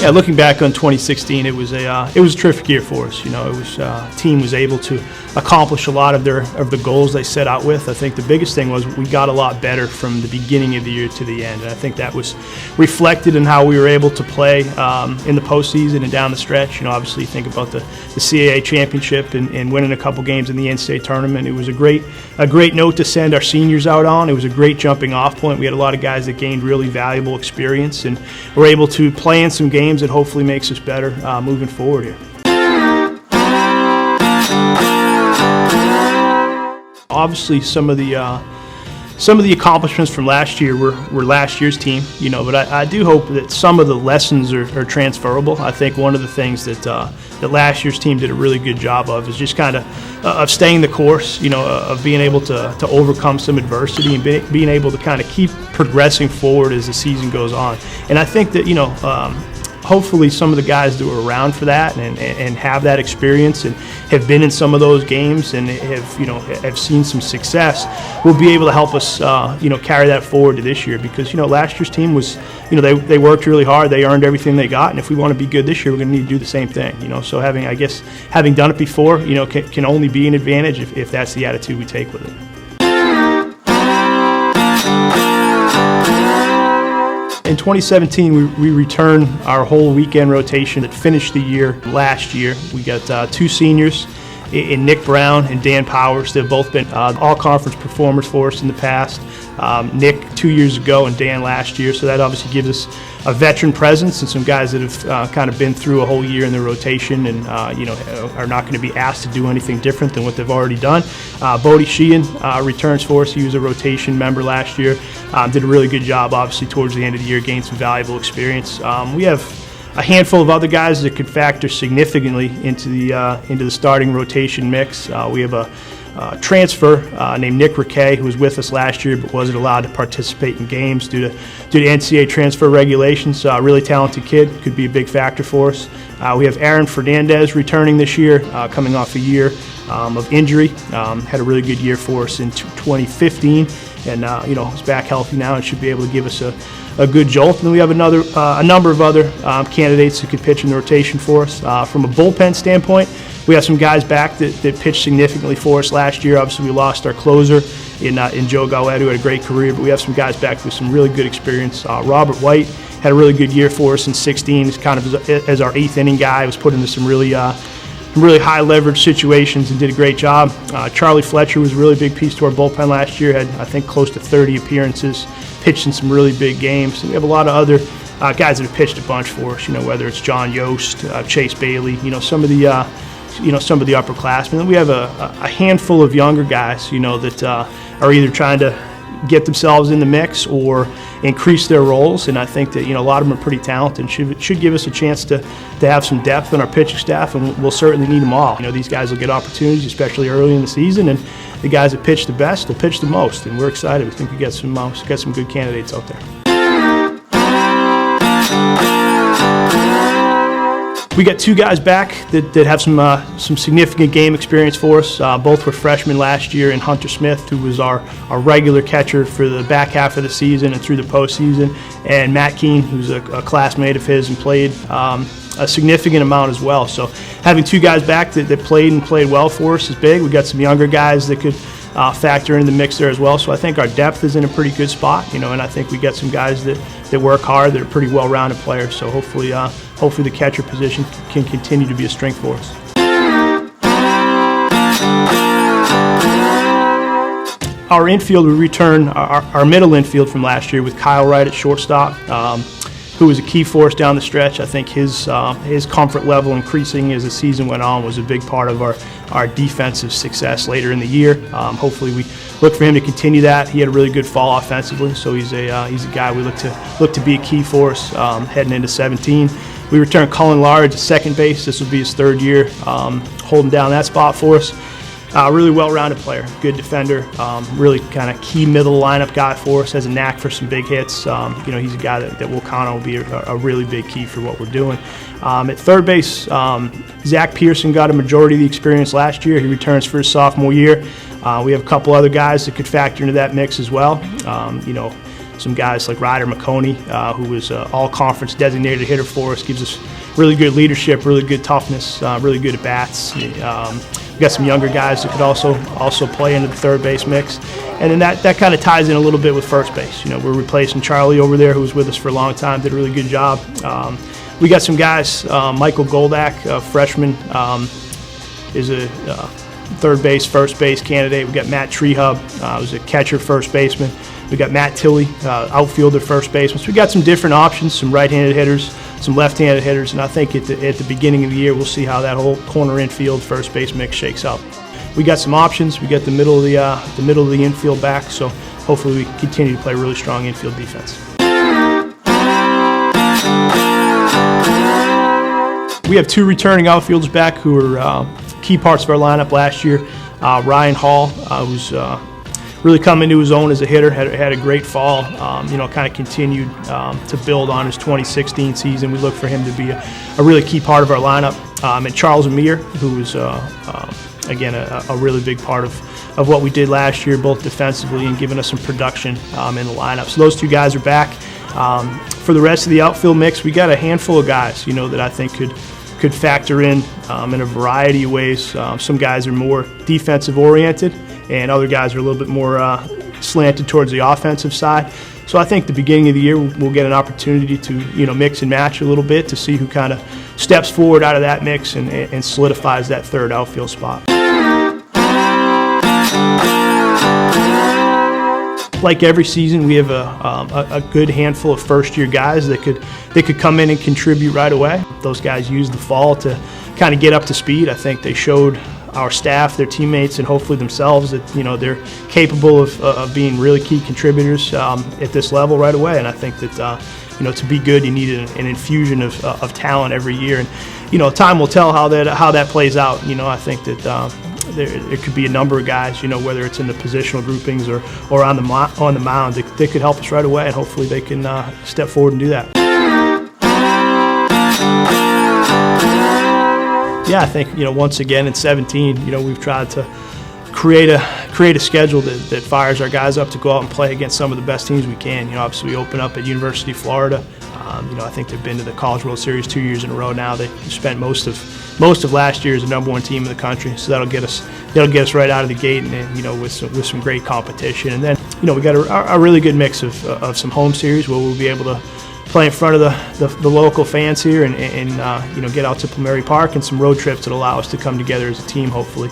Yeah, looking back on 2016, it was a terrific year for us. Team was able to accomplish a lot of the goals they set out with. I think the biggest thing was we got a lot better from the beginning of the year to the end, and I think that was reflected in how we were able to play in the postseason and down the stretch. Obviously, you think about the CAA championship and winning a couple games in the NCAA tournament. It was a great note to send our seniors out on. It was a great jumping off point. We had a lot of guys that gained really valuable experience and were able to play in some games that hopefully makes us better moving forward here. Obviously, some of the accomplishments from last year were last year's team, but I do hope that some of the lessons are transferable. I think one of the things that last year's team did a really good job of is just kind of staying the course, of being able to overcome some adversity and being able to kind of keep progressing forward as the season goes on. And I think that, hopefully some of the guys that were around for that and have that experience and have been in some of those games and have seen some success will be able to help us carry that forward to this year, because last year's team was they worked really hard, they earned everything they got, and if we want to be good this year, we're going to need to do the same thing. So having done it before can only be an advantage if that's the attitude we take with it. In 2017, we returned our whole weekend rotation that finished the year last year. We got two seniors in Nick Brown and Dan Powers. They've both been all-conference performers for us in the past. Nick 2 years ago and Dan last year, so that obviously gives us a veteran presence and some guys that have kind of been through a whole year in the rotation and are not going to be asked to do anything different than what they've already done. Bodie Sheehan returns for us. He was a rotation member last year. Did a really good job, obviously, towards the end of the year, gained some valuable experience. We have a handful of other guys that could factor significantly into the starting rotation mix. We have a transfer named Nick Riquet, who was with us last year but wasn't allowed to participate in games due to NCAA transfer regulations. Really talented kid, could be a big factor for us. We have Aaron Fernandez returning this year, coming off a year of injury. Had a really good year for us in 2015, and is back healthy now and should be able to give us a good jolt. And then we have a number of other candidates who could pitch in the rotation for us. From a bullpen standpoint, we have some guys back that pitched significantly for us last year. Obviously, we lost our closer in Joe Gallette, who had a great career, but we have some guys back with some really good experience. Robert White had a really good year for us in 2016. He's kind of as our eighth inning guy. Was put into some really high leverage situations and did a great job. Charlie Fletcher was a really big piece to our bullpen last year. Had, I think, close to 30 appearances, pitched in some really big games. And we have a lot of other guys that have pitched a bunch for us. Whether it's John Yost, Chase Bailey. Some of the upperclassmen. And we have a handful of younger guys. That are either trying to get themselves in the mix or increase their roles, and I think that a lot of them are pretty talented and should give us a chance to have some depth on our pitching staff, and we'll certainly need them all. These guys will get opportunities, especially early in the season, and the guys that pitch the best will pitch the most, and we're excited. We think we got some good candidates out there. We got two guys back that have some significant game experience for us. Both were freshmen last year, in Hunter Smith, who was our regular catcher for the back half of the season and through the postseason, and Matt Keene, who's a classmate of his and played a significant amount as well. So having two guys back that played well for us is big. We got some younger guys that could factor into the mix there as well. So I think our depth is in a pretty good spot, and I think we got some guys that work hard, that are pretty well-rounded players. So hopefully the catcher position can continue to be a strength for us. Our infield, we return our middle infield from last year with Kyle Wright at shortstop, who was a key for us down the stretch. I think his comfort level increasing as the season went on was a big part of our defensive success later in the year. Hopefully we look for him to continue that. He had a really good fall offensively, so he's a guy we look to be a key for us heading into 2017. We return Cullen Large at second base. This will be his third year holding down that spot for us. Really well-rounded player, good defender, really kind of key middle lineup guy for us, has a knack for some big hits. He's a guy that we'll count on will be a really big key for what we're doing. At third base, Zach Pearson got a majority of the experience last year. He returns for his sophomore year. We have a couple other guys that could factor into that mix as well. some guys like Ryder McConey, who was all-conference designated hitter for us, gives us really good leadership, really good toughness, really good at bats. We got some younger guys that could also play into the third base mix, and then that kind of ties in a little bit with first base. We're replacing Charlie over there, who was with us for a long time, did a really good job. We got some guys. Michael Goldak, a freshman, is a third base, first base candidate. We got Matt Treehub, who's a catcher, first baseman. We got Matt Tilley, outfielder, first baseman. So we got some different options, some right-handed hitters, some left-handed hitters, and I think at the beginning of the year we'll see how that whole corner infield first base mix shakes out. We got some options. We got the middle of the infield back, so hopefully we continue to play really strong infield defense. We have two returning outfielders back who were key parts of our lineup last year. Ryan Hall, who's really come into his own as a hitter, had a great fall, kind of continued to build on his 2016 season. We look for him to be a really key part of our lineup. And Charles Amir, who was, again, a really big part of what we did last year, both defensively and giving us some production in the lineup. So those two guys are back. For the rest of the outfield mix, we got a handful of guys, that I think could factor in a variety of ways. Some guys are more defensive oriented, and other guys are a little bit more slanted towards the offensive side. So I think the beginning of the year we'll get an opportunity to mix and match a little bit to see who kind of steps forward out of that mix and solidifies that third outfield spot. Like every season, we have a good handful of first-year guys that could come in and contribute right away. Those guys use the fall to kind of get up to speed. I think they showed our staff, their teammates, and hopefully themselves that they're capable of being really key contributors at this level right away. And I think that to be good, you need an infusion of talent every year. And time will tell how that plays out. I think that there could be a number of guys, whether it's in the positional groupings or on the mound, that could help us right away, and hopefully they can step forward and do that. Yeah, I think once again in 17, we've tried to create a schedule that fires our guys up to go out and play against some of the best teams we can. Obviously we open up at University of Florida. I think they've been to the College World Series 2 years in a row now. They spent most of last year as the #1 team in the country, so that'll get us right out of the gate, and with some great competition. And then we got a really good mix of some home series where we'll be able to play in front of the local fans here and get out to Palmieri Park, and some road trips that allow us to come together as a team, hopefully.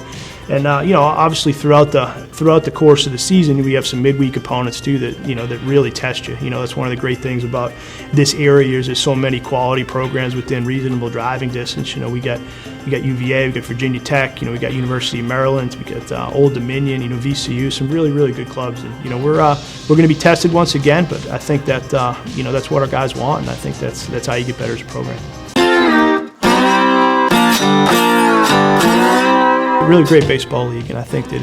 And obviously throughout the course of the season, we have some midweek opponents too that really test you. That's one of the great things about this area is there's so many quality programs within reasonable driving distance. We got UVA, we got Virginia Tech, we got University of Maryland, we got Old Dominion, VCU, some really good clubs. And we're going to be tested once again, but I think that that's what our guys want, and I think that's how you get better as a program. Really great baseball league, and I think that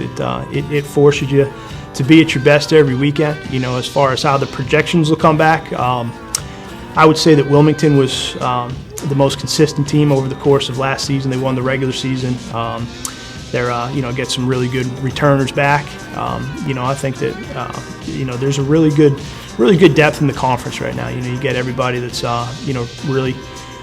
it forces you to be at your best every weekend. As far as how the projections will come back, I would say that Wilmington was the most consistent team over the course of last season. They won the regular season. They're get some really good returners back. I think that there's a really good depth in the conference right now. You get everybody that's really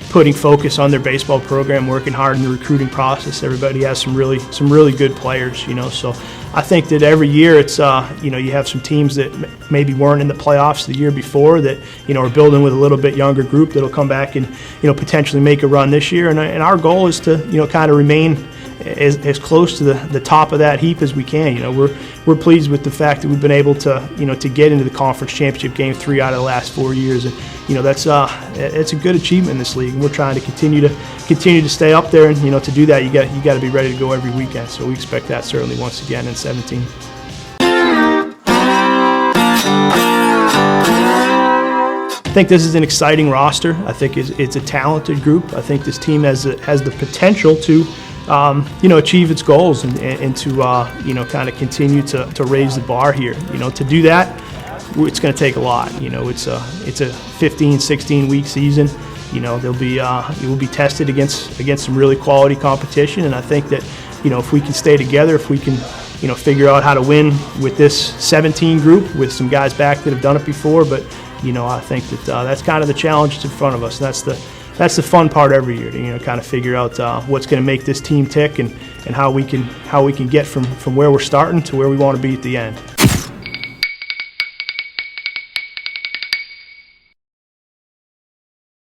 putting focus on their baseball program, working hard in the recruiting process. Everybody has some really good players, So I think that every year it's you have some teams that maybe weren't in the playoffs the year before that are building with a little bit younger group that'll come back and potentially make a run this year. And our goal is to kind of remain as close to the top of that heap as we can. We're pleased with the fact that we've been able to to get into the conference championship game 3 out of the last 4 years, and that's it's a good achievement in this league. And we're trying to continue to stay up there, and to do that you got to be ready to go every weekend. So we expect that certainly once again in 17. I think this is an exciting roster. I think it's a talented group. I think this team has the potential to achieve its goals and to kind of continue to raise the bar here. To do that, it's going to take a lot. It's a 15-16 week season. You will be tested against some really quality competition, and I think that if we can stay together, if we can figure out how to win with this 17 group with some guys back that have done it before. But I think that that's kind of the challenge in front of us. That's the fun part every year to kind of figure out what's going to make this team tick and how we can get from where we're starting to where we want to be at the end.